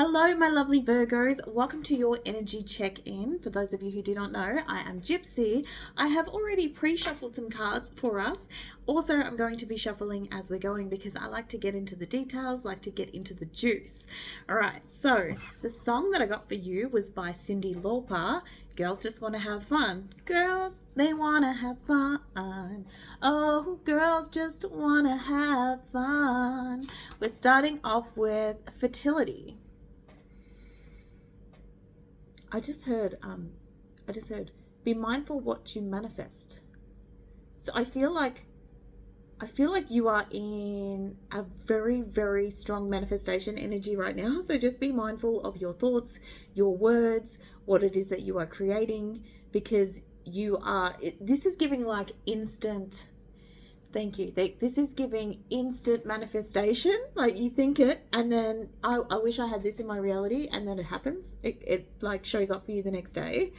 Hello, my lovely Virgos. Welcome to your energy check-in. For those of you who do not know, I am Gypsy. I have already pre-shuffled some cards for us. Also, I'm going to be shuffling as we're going because I like to get into the details, like to get into the juice. All right, so the song that I got for you was by Cyndi Lauper. Girls just want to have fun. Girls, they want to have fun. Oh, girls just want to have fun. We're starting off with fertility. I just heard, be mindful what you manifest. So I feel like you are in a very, very strong manifestation energy right now. So just be mindful of your thoughts, your words, what it is that you are creating, because this is giving like instant. Thank you. This is giving instant manifestation. Like you think it, and then I wish I had this in my reality, and then it happens. It like shows up for you the next day.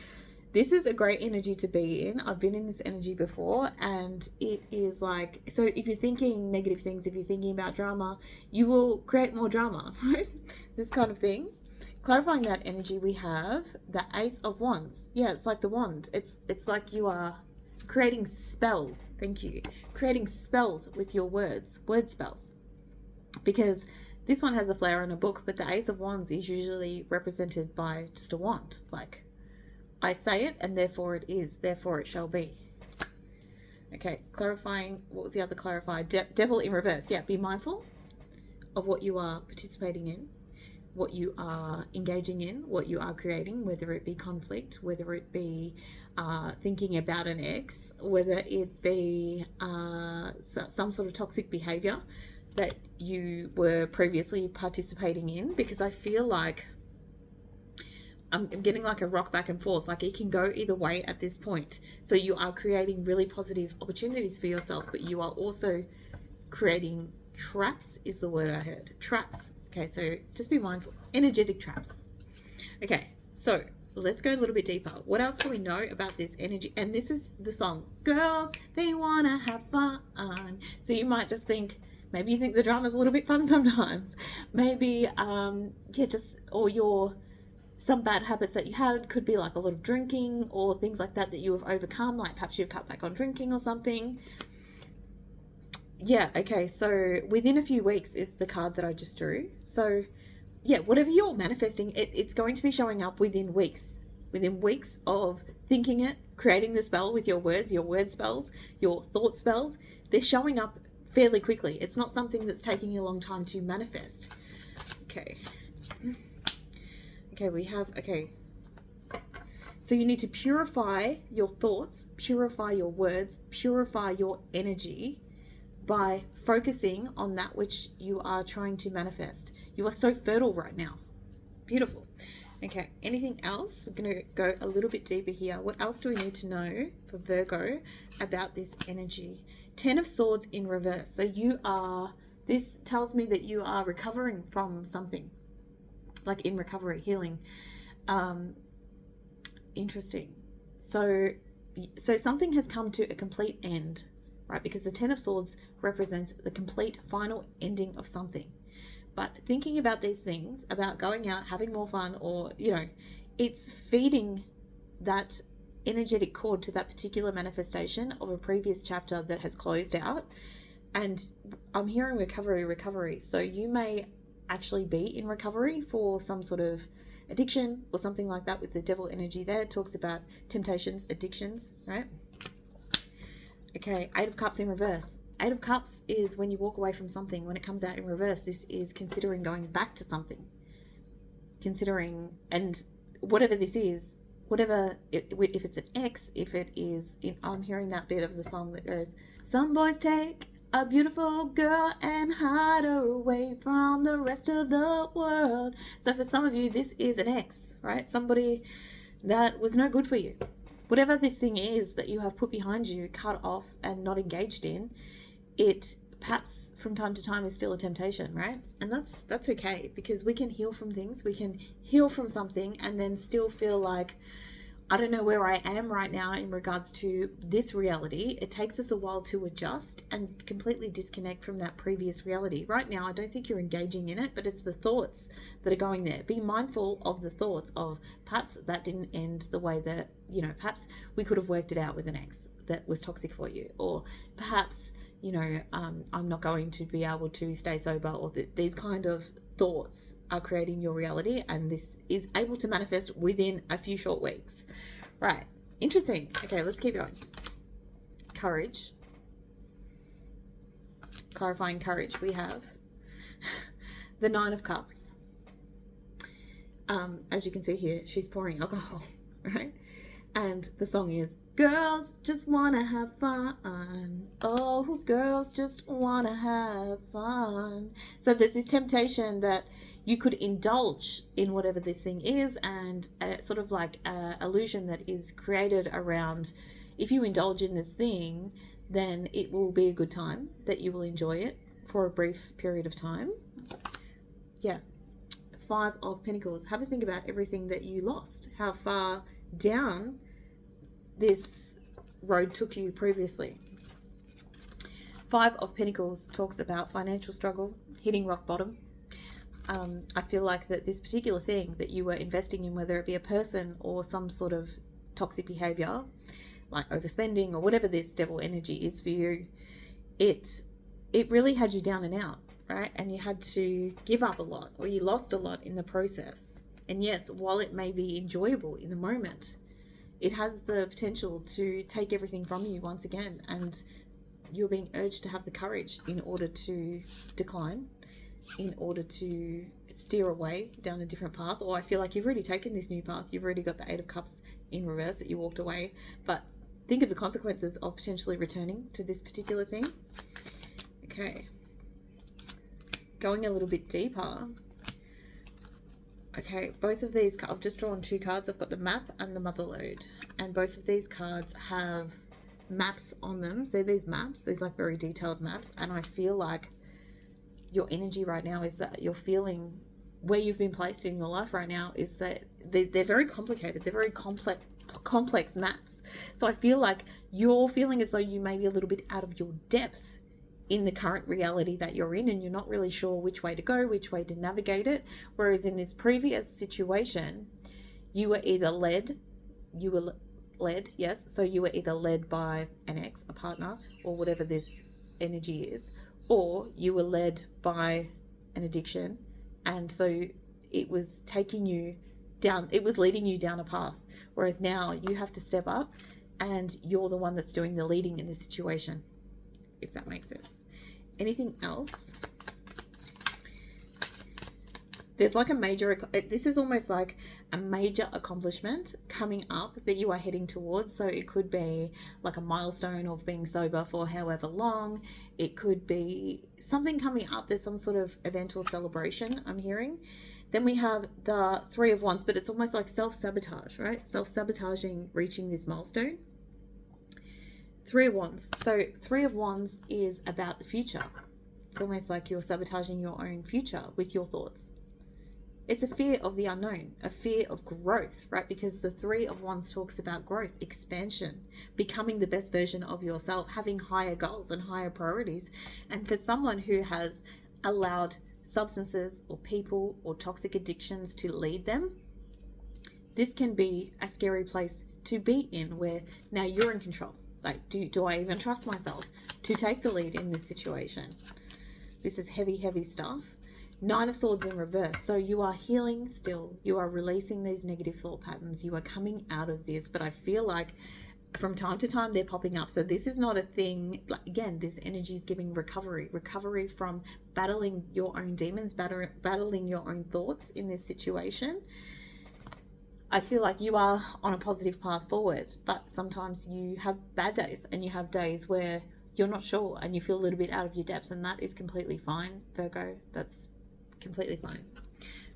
This is a great energy to be in. I've been in this energy before, and it is like, so if you're thinking negative things, if you're thinking about drama, you will create more drama, right? This kind of thing. Clarifying that energy, we have the Ace of Wands. Yeah, it's like the wand. It's like you are creating spells. Thank you. Creating spells with your words, word spells. Because this one has a flower in a book, but the Ace of Wands is usually represented by just a wand. Like, I say it and therefore it is, therefore it shall be. Okay, clarifying, what was the other clarifier? Devil in reverse. Yeah, be mindful of what you are participating in, what you are engaging in, what you are creating, whether it be conflict, whether it be thinking about an ex, whether it be some sort of toxic behavior that you were previously participating in, because I feel like I'm getting like a rock back and forth, like it can go either way at this point. So you are creating really positive opportunities for yourself, but you are also creating traps, is the word I heard. Traps. Okay, so just be mindful. Energetic traps. Okay, so let's go a little bit deeper. What else do we know about this energy? And this is the song. Girls, they want to have fun. So you might just think, maybe you think the drama's a little bit fun sometimes. Maybe, some bad habits that you had could be like a lot of drinking or things like that you have overcome, like perhaps you've cut back on drinking or something. Yeah, okay, so within a few weeks is the card that I just drew. So yeah, whatever you're manifesting, it's going to be showing up within weeks. Within weeks of thinking it, creating the spell with your words, your word spells, your thought spells, they're showing up fairly quickly. It's not something that's taking you a long time to manifest. Okay. Okay, so you need to purify your thoughts, purify your words, purify your energy by focusing on that which you are trying to manifest. You are so fertile right now. Beautiful. Okay, anything else? We're going to go a little bit deeper here. What else do we need to know for Virgo about this energy? 10 of Swords in reverse. So this tells me that you are recovering from something. Like in recovery, healing. Interesting. So something has come to a complete end, right? Because the 10 of Swords represents the complete final ending of something. But thinking about these things, about going out, having more fun, or, it's feeding that energetic cord to that particular manifestation of a previous chapter that has closed out. And I'm hearing recovery. So you may actually be in recovery for some sort of addiction or something like that. With the devil energy there, it talks about temptations, addictions, right? Okay, 8 of Cups in reverse. 8 of Cups is when you walk away from something. When it comes out in reverse, this is considering going back to something. And whatever this is, if it's an ex, if it is, I'm hearing that bit of the song that goes, some boys take a beautiful girl and hide her away from the rest of the world. So for some of you, this is an ex, right? Somebody that was no good for you. Whatever this thing is that you have put behind you, cut off and not engaged in, it perhaps from time to time is still a temptation, right? And that's okay, because we can heal from things. We can heal from something and then still feel like, I don't know where I am right now in regards to this reality. It takes us a while to adjust and completely disconnect from that previous reality. Right now, I don't think you're engaging in it, but it's the thoughts that are going there. Be mindful of the thoughts of perhaps that didn't end the way that, perhaps we could have worked it out with an ex that was toxic for you, or perhaps, I'm not going to be able to stay sober, or these kind of thoughts are creating your reality, and this is able to manifest within a few short weeks. Right, interesting. Okay, let's keep going. Courage. Clarifying courage. We have the Nine of Cups. As you can see here, she's pouring alcohol, right? And the song is, girls just want to have fun. Oh, girls just want to have fun. So there's this temptation that you could indulge in whatever this thing is, and sort of like an illusion that is created around, if you indulge in this thing, then it will be a good time, that you will enjoy it for a brief period of time. Yeah. Five of Pentacles. Have a think about everything that you lost, how far down this road took you previously. Five of Pentacles talks about financial struggle, hitting rock bottom. I feel like that this particular thing that you were investing in, whether it be a person or some sort of toxic behavior, like overspending or whatever this devil energy is for you, it really had you down and out, right? And you had to give up a lot, or you lost a lot in the process. And yes, while it may be enjoyable in the moment, it has the potential to take everything from you once again, and you're being urged to have the courage in order to decline, in order to steer away down a different path. Or I feel like you've already taken this new path. You've already got the Eight of Cups in reverse, that you walked away. But think of the consequences of potentially returning to this particular thing. Okay. Going a little bit deeper. Okay, both of these, I've just drawn two cards. I've got the Map and the Motherlode. And both of these cards have maps on them. So these maps, these like very detailed maps. And I feel like your energy right now is that you're feeling where you've been placed in your life right now is that they're very complicated. They're very complex maps. So I feel like you're feeling as though you may be a little bit out of your depth in the current reality that you're in, and you're not really sure which way to go, which way to navigate it. Whereas in this previous situation, you were led, yes. So you were either led by an ex, a partner, or whatever this energy is, or you were led by an addiction, and so it was taking you down, it was leading you down a path. Whereas now you have to step up, and you're the one that's doing the leading in this situation, if that makes sense. Anything else? There's like a major, this is almost like a major accomplishment coming up that you are heading towards. So it could be like a milestone of being sober for however long. It could be something coming up. There's some sort of event or celebration I'm hearing. Then we have the Three of Wands, but it's almost like self-sabotage, right? Self-sabotaging, reaching this milestone. Three of Wands. So Three of Wands is about the future. It's almost like you're sabotaging your own future with your thoughts. It's a fear of the unknown, a fear of growth, right? Because the Three of Wands talks about growth, expansion, becoming the best version of yourself, having higher goals and higher priorities. And for someone who has allowed substances or people or toxic addictions to lead them, this can be a scary place to be in, where now you're in control. Like, do I even trust myself to take the lead in this situation? This is heavy, heavy stuff. Nine of Swords in reverse. So you are healing still. You are releasing these negative thought patterns. You are coming out of this. But I feel like from time to time they're popping up. So this is not a thing. Like, again, this energy is giving recovery from battling your own demons, battling your own thoughts in this situation. I feel like you are on a positive path forward, but sometimes you have bad days, and you have days where you're not sure and you feel a little bit out of your depth, and that is completely fine, Virgo. That's completely fine.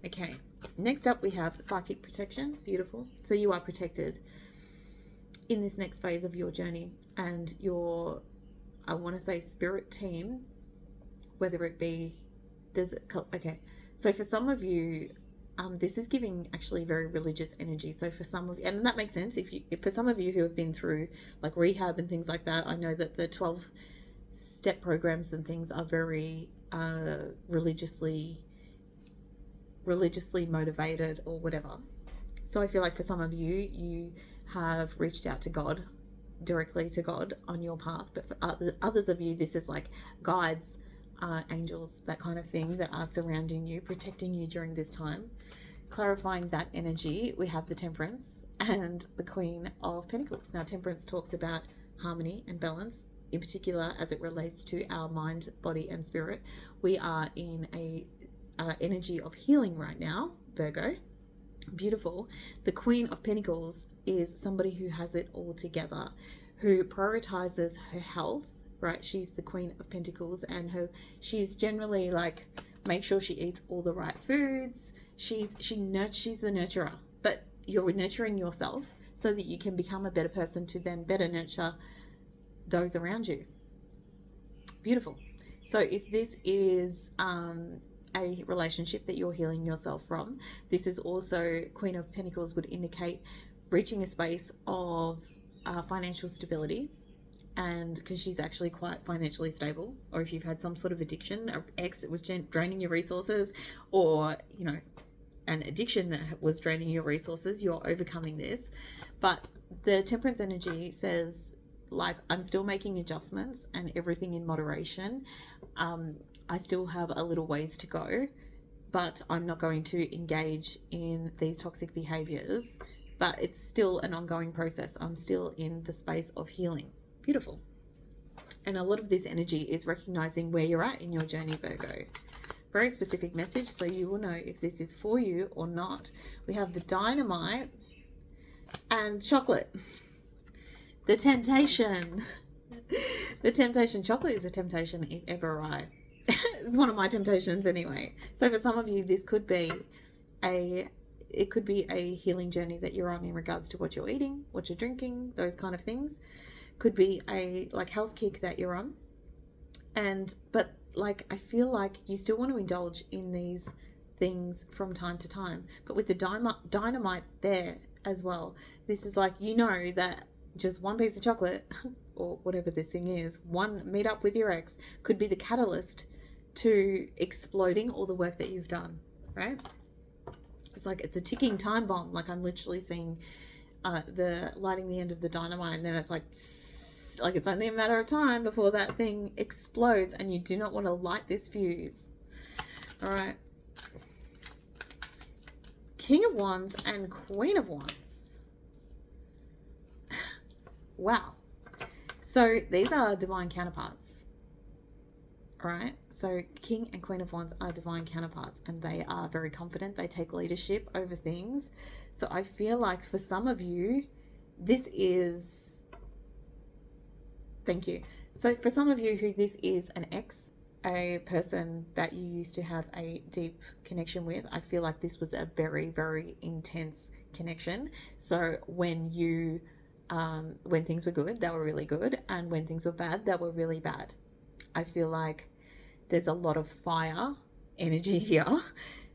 Okay, next up we have psychic protection. Beautiful. So you are protected in this next phase of your journey, and your, I want to say, spirit team, whether it be, okay, so for some of you, this is giving actually very religious energy. So for some of you, and that makes sense, if for some of you who have been through like rehab and things like that, I know that the 12 step programs and things are very religiously motivated or whatever. So I feel like for some of you, you have reached out to God, directly to God on your path. But for others of you, this is like guides, angels, that kind of thing that are surrounding you, protecting you during this time. Clarifying that energy, we have the Temperance and the Queen of Pentacles. Now, Temperance talks about harmony and balance, in particular as it relates to our mind, body, and spirit. We are in a energy of healing right now, Virgo. Beautiful. The Queen of Pentacles is somebody who has it all together, who prioritizes her health, right? She's the Queen of Pentacles, and she's generally like, make sure she eats all the right foods. She's the nurturer, but you're nurturing yourself so that you can become a better person to then better nurture those around you. Beautiful. So if this is a relationship that you're healing yourself from, this is also, Queen of Pentacles would indicate reaching a space of financial stability, and because she's actually quite financially stable, or if you've had some sort of addiction, or ex that was draining your resources, or an addiction that was draining your resources, you're overcoming this. But the Temperance energy says, like, I'm still making adjustments and everything in moderation. I still have a little ways to go, but I'm not going to engage in these toxic behaviors. But it's still an ongoing process. I'm still in the space of healing. Beautiful. And a lot of this energy is recognizing where you're at in your journey, Virgo. Very specific message, so you will know if this is for you or not. We have the Dynamite and Chocolate. The Temptation. The Temptation. Chocolate is a temptation if ever I. It's one of my temptations anyway. So for some of you, this could be a healing journey that you're on in regards to what you're eating, what you're drinking, those kind of things. Could be a health kick that you're on. But I feel like you still want to indulge in these things from time to time. But with the dynamite there as well, this is that just one piece of chocolate or whatever this thing is, one meet up with your ex could be the catalyst to exploding all the work that you've done, right? It's a ticking time bomb. Like, I'm literally seeing the lighting the end of the dynamite, and then it's like it's only a matter of time before that thing explodes, and you do not want to light this fuse. All right. King of Wands and Queen of Wands. Wow. So these are divine counterparts. All right. So King and Queen of Wands are divine counterparts, and they are very confident. They take leadership over things. So I feel like for some of you, this is... Thank you. So for some of you who this is an ex, a person that you used to have a deep connection with, I feel like this was a very, very intense connection. So when things were good, they were really good. And when things were bad, they were really bad. I feel like there's a lot of fire energy here.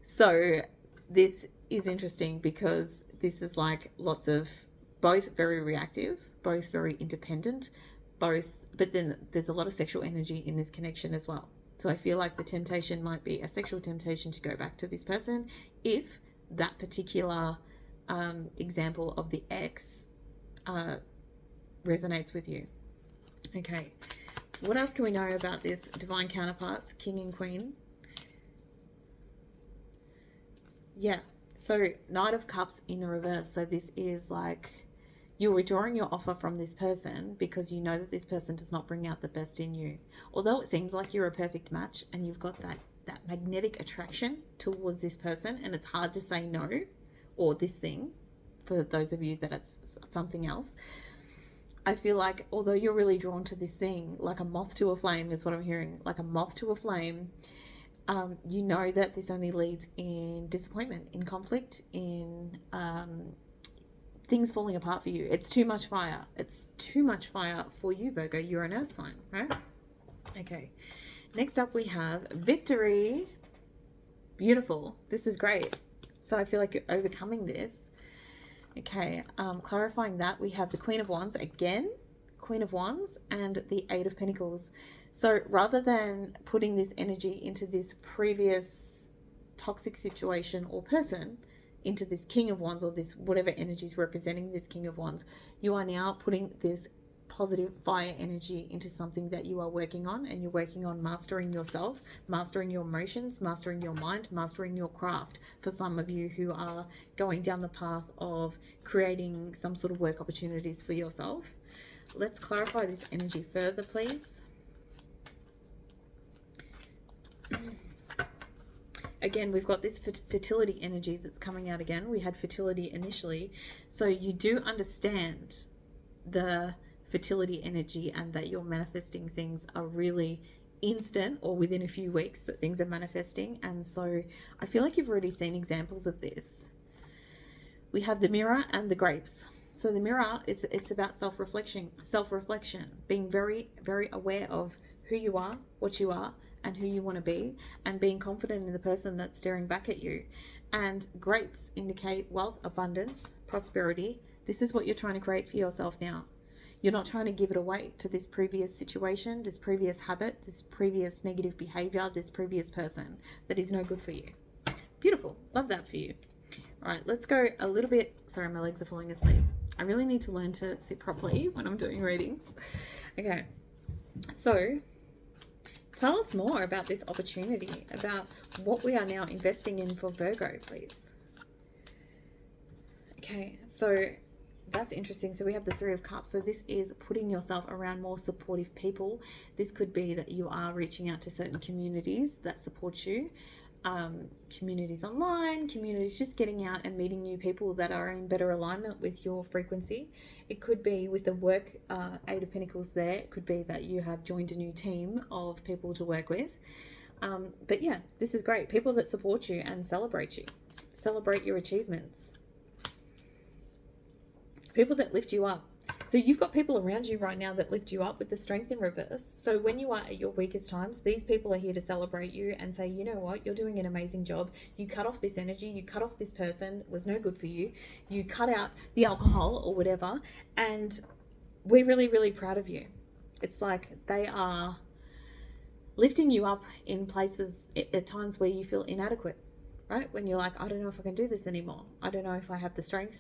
So this is interesting because this is lots of both very reactive, both very independent, but then there's a lot of sexual energy in this connection as well. So I feel like the temptation might be a sexual temptation to go back to this person if that particular example of the ex resonates with you. Okay. What else can we know about this divine counterparts, King and Queen? Yeah, so Knight of Cups in the reverse. So this is you're withdrawing your offer from this person because you know that this person does not bring out the best in you. Although it seems like you're a perfect match and you've got that magnetic attraction towards this person, and it's hard to say no, or this thing, for those of you that it's something else. I feel like although you're really drawn to this thing, like a moth to a flame is what I'm hearing, like a moth to a flame, you know that this only leads in disappointment, in conflict, in things falling apart for you. It's too much fire. It's too much fire for you, Virgo. You're an earth sign, right? Okay. Next up we have Victory. Beautiful. This is great. So I feel like you're overcoming this. Okay, clarifying that, we have the Queen of Wands again, Queen of Wands, and the Eight of Pentacles. So rather than putting this energy into this previous toxic situation or person, into this King of Wands, or this whatever energy is representing this King of Wands, you are now putting this positive fire energy into something that you are working on, and you're working on mastering yourself, mastering your emotions, mastering your mind, mastering your craft. For some of you who are going down the path of creating some sort of work opportunities for yourself. Let's clarify this energy further, please. Again, we've got this fertility energy that's coming out again. We had fertility initially. So you do understand the fertility energy, and that you're manifesting things are really instant, or within a few weeks that things are manifesting. And so I feel like you've already seen examples of this. We have the mirror and the grapes. So the mirror is, it's about self-reflection, being very, very aware of who you are, what you are, and who you want to be, and being confident in the person that's staring back at you. And grapes indicate wealth, abundance, prosperity. This is what you're trying to create for yourself now. You're not trying to give it away to this previous situation, this previous habit, this previous negative behavior, this previous person that is no good for you. Beautiful. Love that for you. All right, let's go a little bit. Sorry, my legs are falling asleep. I really need to learn to sit properly when I'm doing readings. Okay, so tell us more about this opportunity, about what we are now investing in for Virgo, please. Okay, so that's interesting. So we have the Three of Cups. So this is putting yourself around more supportive people. This could be that you are reaching out to certain communities that support you. Communities online, communities, just getting out and meeting new people that are in better alignment with your frequency. It could be with the work, Eight of Pentacles there. It could be that you have joined a new team of people to work with. But yeah, this is great. People that support you and celebrate you. Celebrate your achievements. People that lift you up. So you've got people around you right now that lift you up with the Strength in reverse. So when you are at your weakest times, these people are here to celebrate you and say, you know what, you're doing an amazing job. You cut off this energy, you cut off this person that was no good for you. You cut out the alcohol or whatever. And we're really, really proud of you. It's like they are lifting you up in places at times where you feel inadequate, right? When you're like, I don't know if I can do this anymore. I don't know if I have the strength.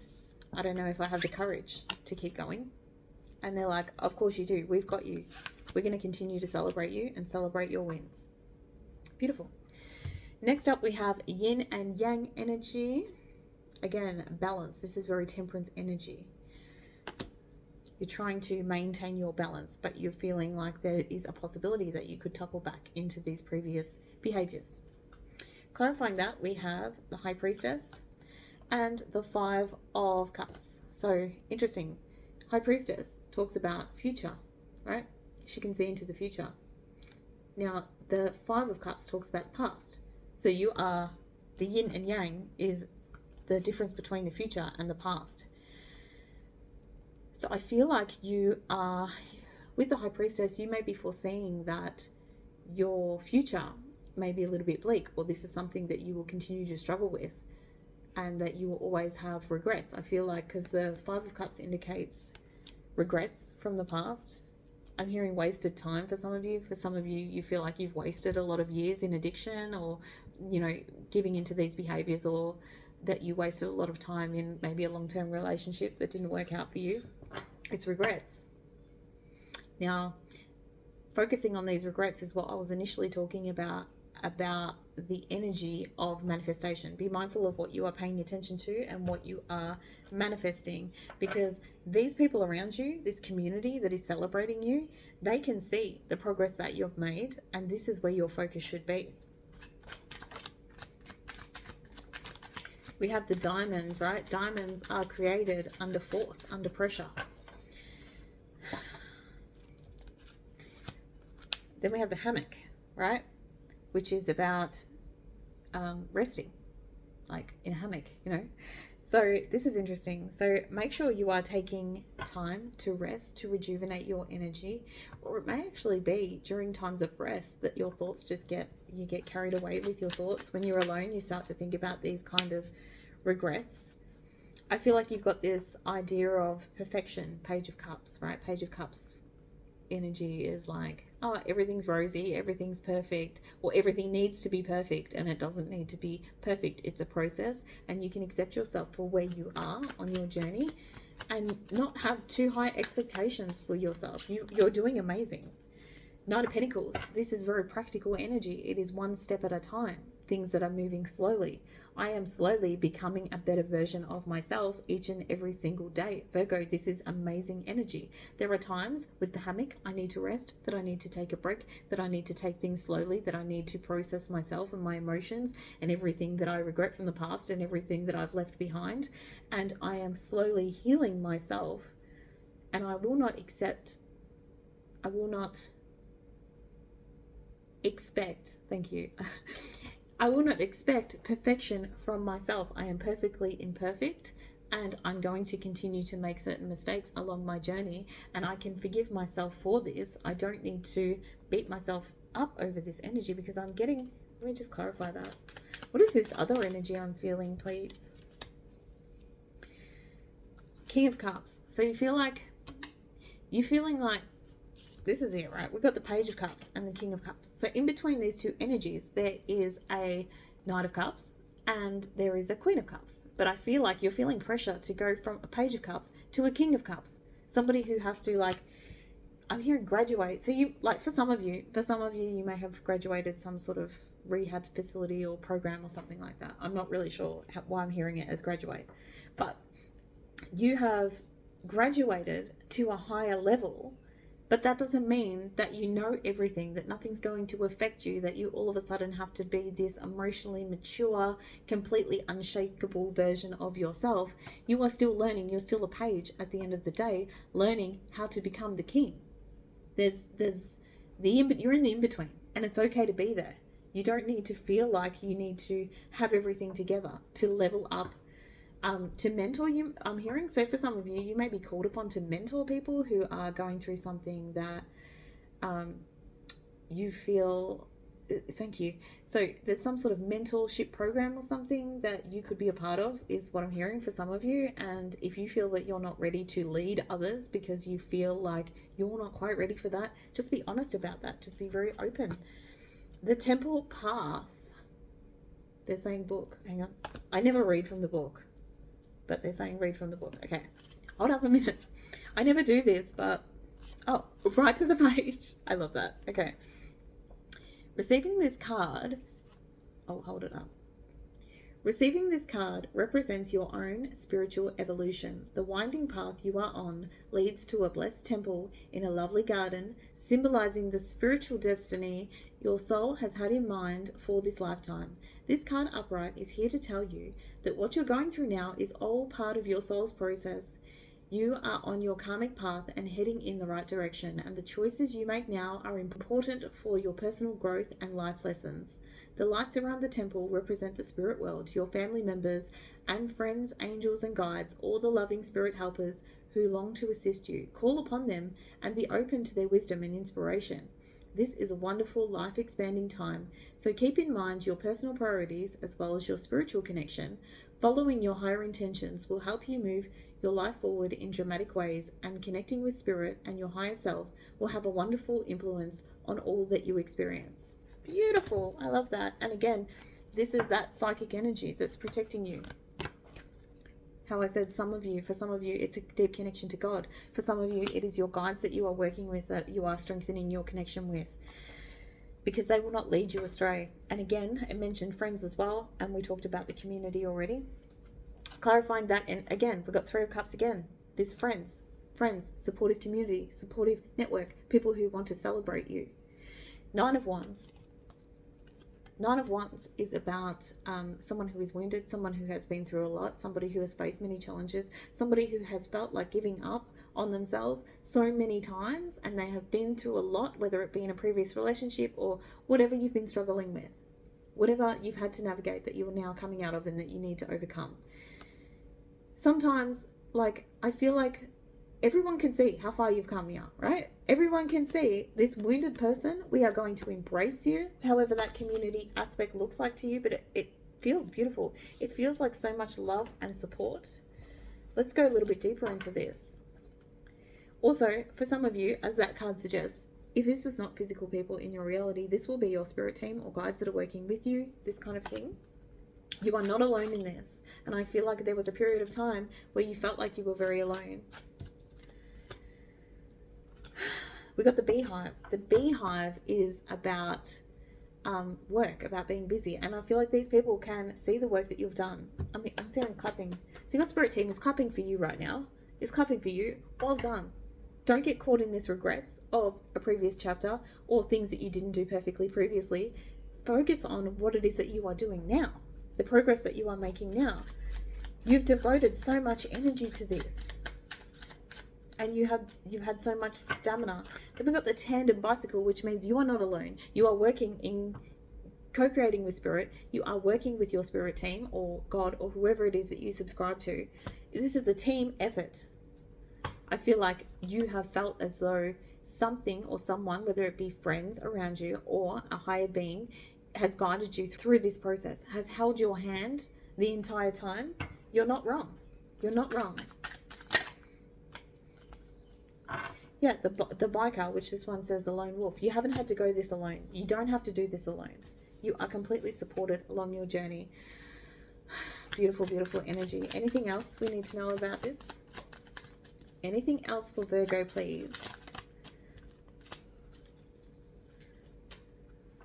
I don't know if I have the courage to keep going. And they're like, of course you do. We've got you. We're going to continue to celebrate you and celebrate your wins. Beautiful. Next up, we have yin and yang energy. Again, balance. This is very temperance energy. You're trying to maintain your balance, but you're feeling like there is a possibility that you could topple back into these previous behaviors. Clarifying that, we have the High Priestess and the Five of Cups. So interesting. High Priestess talks about future, right? She can see into the future. Now, the Five of Cups talks about the past. So you are, the yin and yang is the difference between the future and the past. So I feel like you are, with the High Priestess, you may be foreseeing that your future may be a little bit bleak, or this is something that you will continue to struggle with, and that you will always have regrets. I feel like, because the Five of Cups indicates regrets from the past. I'm hearing wasted time for some of you. For some of you, you feel like you've wasted a lot of years in addiction, or, you know, giving into these behaviors, or that you wasted a lot of time in maybe a long-term relationship that didn't work out for you. It's regrets. Now, focusing on these regrets is what I was initially talking about the energy of manifestation. Be mindful of what you are paying attention to and what you are manifesting, because these people around you, this community that is celebrating you, they can see the progress that you've made, and this is where your focus should be. We have the diamonds, right? Diamonds are created under force, under pressure. Then we have the hammock, right? Which is about resting, like in a hammock, you know. So this is interesting. So make sure you are taking time to rest, to rejuvenate your energy, or it may actually be during times of rest that your thoughts just you get carried away with your thoughts. When you're alone, you start to think about these kind of regrets. I feel like you've got this idea of perfection, Page of Cups, right? Page of Cups energy is like, oh, everything's rosy, everything's perfect, or everything needs to be perfect, and it doesn't need to be perfect. It's a process, and you can accept yourself for where you are on your journey and not have too high expectations for yourself. You're doing amazing. Knight of Pentacles, this is very practical energy. It is one step at a time, things that are moving slowly. I am slowly becoming a better version of myself each and every single day. Virgo, this is amazing energy. There are times with the hammock, I need to rest, that I need to take a break, that I need to take things slowly, that I need to process myself and my emotions and everything that I regret from the past and everything that I've left behind. And I am slowly healing myself, and I will not expect, thank you. I will not expect perfection from myself. I am perfectly imperfect, and I'm going to continue to make certain mistakes along my journey, and I can forgive myself for this. I don't need to beat myself up over this energy, because I'm getting, let me just clarify that. What is this other energy I'm feeling, please? King of Cups. So you're feeling like, this is it, right? We've got the Page of Cups and the King of Cups. So in between these two energies, there is a Knight of Cups and there is a Queen of Cups. But I feel like you're feeling pressure to go from a Page of Cups to a King of Cups. Somebody who has to, like, I'm hearing graduate. So you, like, for some of you, you may have graduated some sort of rehab facility or program or something like that. I'm not really sure why I'm hearing it as graduate. But you have graduated to a higher level. But that doesn't mean that you know everything, that nothing's going to affect you, that you all of a sudden have to be this emotionally mature, completely unshakable version of yourself. You are still learning. You're still a page at the end of the day, learning how to become the king. You're in the in-between, and it's okay to be there. You don't need to feel like you need to have everything together to level up. To mentor you, I'm hearing. So for some of you, you may be called upon to mentor people who are going through something that you feel, thank you. So there's some sort of mentorship program or something that you could be a part of, is what I'm hearing for some of you. And if you feel that you're not ready to lead others because you feel like you're not quite ready for that, just be honest about that. Just be very open. The Temple Path, they're saying book. Hang on. I never read from the book, but they're saying read from the book. Okay, hold up a minute. I never do this, but oh, right to the page. I love that. Okay. Receiving this card, I'll hold it up. Receiving this card represents your own spiritual evolution. The winding path you are on leads to a blessed temple in a lovely garden, symbolizing the spiritual destiny your soul has had in mind for this lifetime. This card upright is here to tell you that what you're going through now is all part of your soul's process. You are on your karmic path and heading in the right direction, and the choices you make now are important for your personal growth and life lessons. The lights around the temple represent the spirit world, your family members and friends, angels and guides, all the loving spirit helpers who long to assist you. Call upon them and be open to their wisdom and inspiration. This is a wonderful, life-expanding time, so keep in mind your personal priorities as well as your spiritual connection. Following your higher intentions will help you move your life forward in dramatic ways, and connecting with spirit and your higher self will have a wonderful influence on all that you experience. Beautiful. I love that. And again, this is that psychic energy that's protecting you. How I said, for some of you, it's a deep connection to God. For some of you, it is your guides that you are working with, that you are strengthening your connection with, because they will not lead you astray. And again, I mentioned friends as well, and we talked about the community already. Clarifying that, and again, we've got Three of Cups again. This friends, supportive community, supportive network, people who want to celebrate you. Nine of Wands is about someone who is wounded, someone who has been through a lot, somebody who has faced many challenges, somebody who has felt like giving up on themselves so many times, and they have been through a lot, whether it be in a previous relationship or whatever you've been struggling with, whatever you've had to navigate that you are now coming out of and that you need to overcome. Sometimes, like, I feel like everyone can see how far you've come now, right? Everyone can see this wounded person. We are going to embrace you, however that community aspect looks like to you, but feels beautiful. It feels like so much love and support. Let's go a little bit deeper into this. Also, for some of you, as that card suggests, if this is not physical people in your reality, this will be your spirit team or guides that are working with you, this kind of thing. You are not alone in this. And I feel like there was a period of time where you felt like you were very alone. We got the beehive. The beehive is about work, about being busy. And I feel like these people can see the work that you've done. I mean, I'm seeing clapping. So your spirit team is clapping for you right now. Is clapping for you. Well done. Don't get caught in this regrets of a previous chapter or things that you didn't do perfectly previously. Focus on what it is that you are doing now. The progress that you are making now. You've devoted so much energy to this. And you've had so much stamina. Then we've got the tandem bicycle, which means you are not alone. You are working in co-creating with spirit. You are working with your spirit team or God or whoever it is that you subscribe to. This is a team effort. I feel like you have felt as though something or someone, whether it be friends around you or a higher being, has guided you through this process, has held your hand the entire time. You're not wrong. You're not wrong. Yeah, the biker, which this one says the lone wolf. You haven't had to go this alone. You don't have to do this alone. You are completely supported along your journey. Beautiful, beautiful energy. Anything else we need to know about this? Anything else for Virgo, please?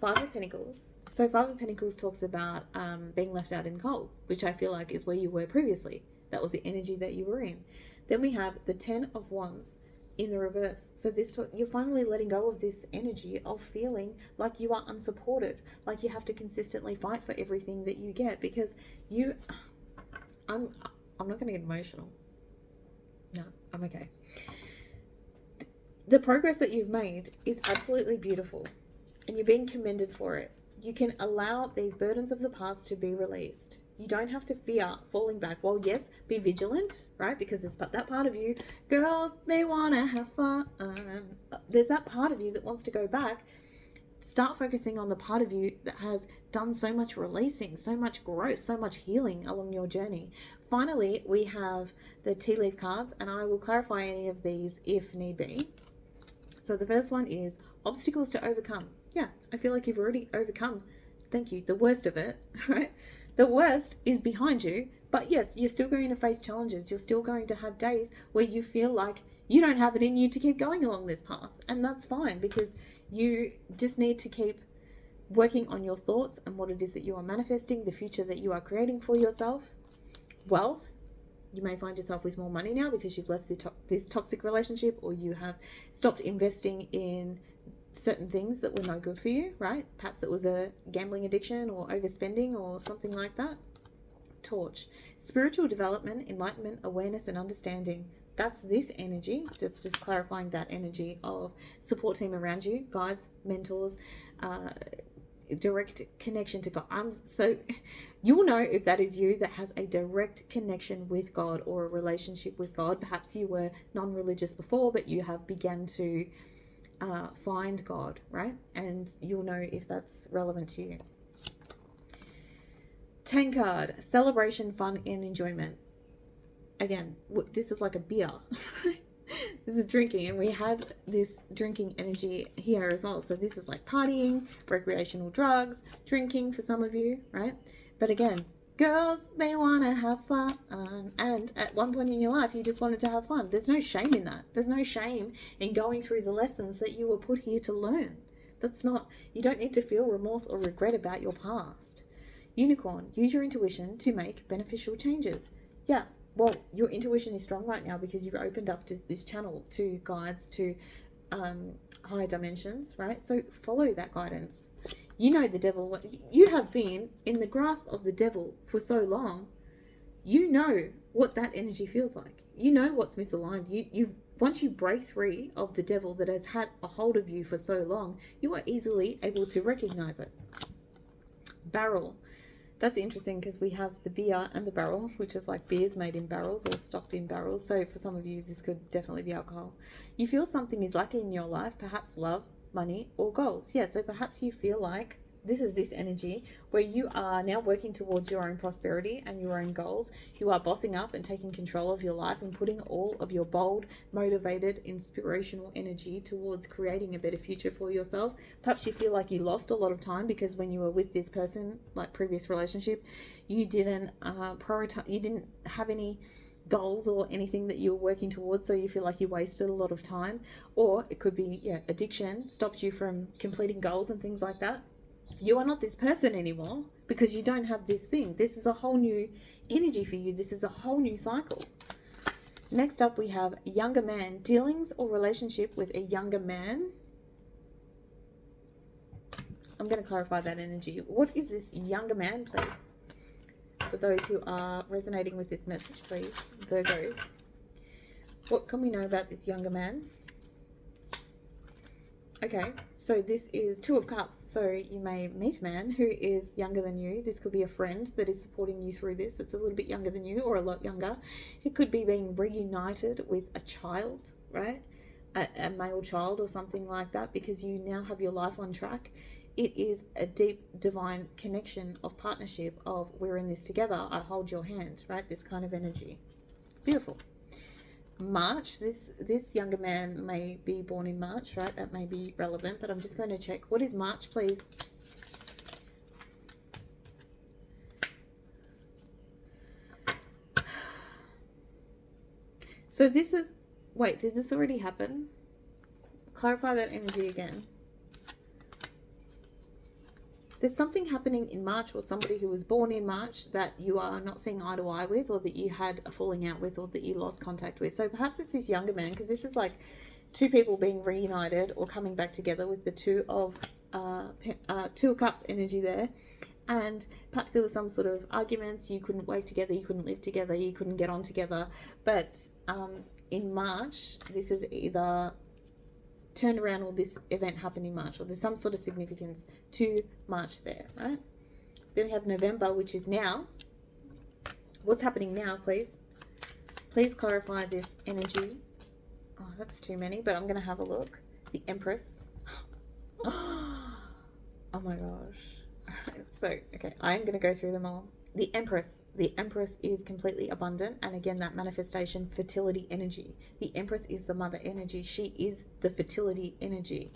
Five of Pentacles. So Five of Pentacles talks about being left out in the cold, which I feel like is where you were previously. That was the energy that you were in. Then we have the Ten of Wands in the reverse. So this, you're finally letting go of this energy of feeling like you are unsupported, like you have to consistently fight for everything that you get, because I'm not going to get emotional. No, I'm okay. The progress that you've made is absolutely beautiful, and you're being commended for it. You can allow these burdens of the past to be released. You don't have to fear falling back. Well, yes, be vigilant, right? Because there's that part of you, girls, they want to have fun. There's that part of you that wants to go back. Start focusing on the part of you that has done so much releasing, so much growth, so much healing along your journey. Finally, we have the tea leaf cards, and I will clarify any of these if need be. So the first one is obstacles to overcome. Yeah, I feel like you've already overcome, thank you, the worst of it, right? The worst is behind you, but yes, you're still going to face challenges. You're still going to have days where you feel like you don't have it in you to keep going along this path. And that's fine, because you just need to keep working on your thoughts and what it is that you are manifesting, the future that you are creating for yourself. Wealth, you may find yourself with more money now because you've left this toxic relationship, or you have stopped investing in certain things that were no good for you, right? Perhaps it was a gambling addiction or overspending or something like that. Torch, spiritual development, enlightenment, awareness, and understanding. That's this energy, just clarifying that energy of support team around you, guides, mentors, direct connection to God. So you'll know if that is you that has a direct connection with God or a relationship with God. Perhaps you were non-religious before, but you have begun to find God, right? And you'll know if that's relevant to you. Tankard, celebration, fun, and enjoyment. Again, this is like a beer. This is drinking, and we had this drinking energy here as well. So this is like partying, recreational drugs, drinking for some of you, right? But again, girls, they want to have fun. And at one point in your life, you just wanted to have fun. There's no shame in that. There's no shame in going through the lessons that you were put here to learn. You don't need to feel remorse or regret about your past. Unicorn, use your intuition to make beneficial changes. Yeah, well, your intuition is strong right now because you've opened up to this channel, to guides, to higher dimensions, right? So follow that guidance. You know the devil. You have been in the grasp of the devil for so long. You know what that energy feels like. You know what's misaligned. Once you break free of the devil that has had a hold of you for so long, you are easily able to recognize it. Barrel. That's interesting because we have the beer and the barrel, which is like beers made in barrels or stocked in barrels. So for some of you, this could definitely be alcohol. You feel something is lacking in your life, perhaps love, money, or goals. Yeah, so perhaps you feel like this energy where you are now working towards your own prosperity and your own goals. You are bossing up and taking control of your life and putting all of your bold, motivated, inspirational energy towards creating a better future for yourself. Perhaps you feel like you lost a lot of time because when you were with this person, like previous relationship, you didn't prioritize, you didn't have any goals or anything that you were working towards, so you feel like you wasted a lot of time. Or it could be addiction stopped you from completing goals and things like that. You are not this person anymore because you don't have this thing. This is a whole new energy for you. This is a whole new cycle. Next up we have younger man. Dealings or relationship with a younger man. I'm going to clarify that energy. What is this younger man, please? For those who are resonating with this message, please, Virgos. What can we know about this younger man? Okay, so this is Two of Cups. So you may meet a man who is younger than you. This could be a friend that is supporting you through this. It's a little bit younger than you or a lot younger. It could be being reunited with a child, right? A male child or something like that, because you now have your life on track. It is a deep divine connection of partnership, of we're in this together, I hold your hand, right? This kind of energy. Beautiful. March, this younger man may be born in March, right? That may be relevant, but I'm just going to check. What is March, please? So this is, wait, did this already happen? Clarify that energy again. There's something happening in March, or somebody who was born in March that you are not seeing eye to eye with, or that you had a falling out with, or that you lost contact with. So perhaps it's this younger man, because this is like two people being reunited or coming back together with the Two of Cups energy there. And perhaps there was some sort of arguments, you couldn't work together, you couldn't live together, you couldn't get on together. But in March, this is either turned around, or this event happened in March, or there's some sort of significance to March there, right? Then we have November, which is now. What's happening now, please? Please clarify this energy. Oh, that's too many, but I'm going to have a look. The Empress. Oh my gosh. Alright, so, okay, I'm going to go through them all. The Empress. The Empress is completely abundant, and again, that manifestation, fertility energy. The Empress is the mother energy. She is the fertility energy.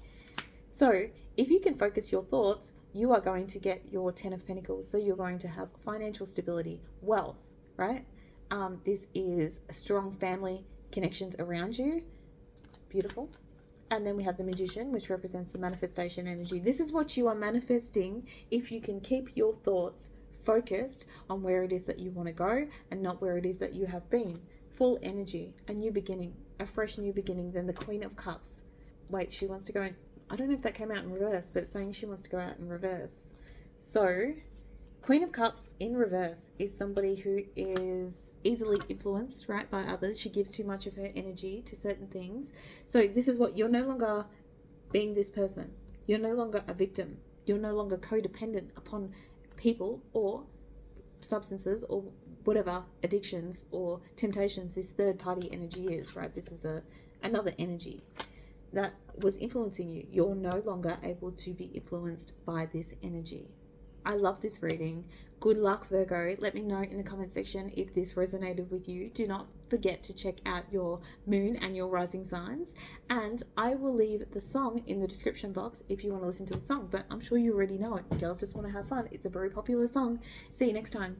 So if you can focus your thoughts, you are going to get your 10 of Pentacles. So you're going to have financial stability, wealth, right? This is a strong family connections around you. Beautiful. And then we have the Magician, which represents the manifestation energy. This is what you are manifesting if you can keep your thoughts focused on where it is that you want to go and not where it is that you have been. Full energy, a new beginning, a fresh new beginning. Then the Queen of Cups. Wait, she wants to go in, I don't know if that came out in reverse, but it's saying she wants to go out in reverse. So Queen of Cups in reverse is somebody who is easily influenced, right, by others. She gives too much of her energy to certain things. So this is what, you're no longer being this person. You're no longer a victim. You're no longer codependent upon people or substances or whatever addictions or temptations this third party energy is, right? This is another energy that was influencing you. You're no longer able to be influenced by this energy. I love this reading. Good luck, Virgo. Let me know in the comment section if this resonated with you. Do not forget to check out your moon and your rising signs. And I will leave the song in the description box if you want to listen to the song. But I'm sure you already know it. Girls just want to have fun. It's a very popular song. See you next time.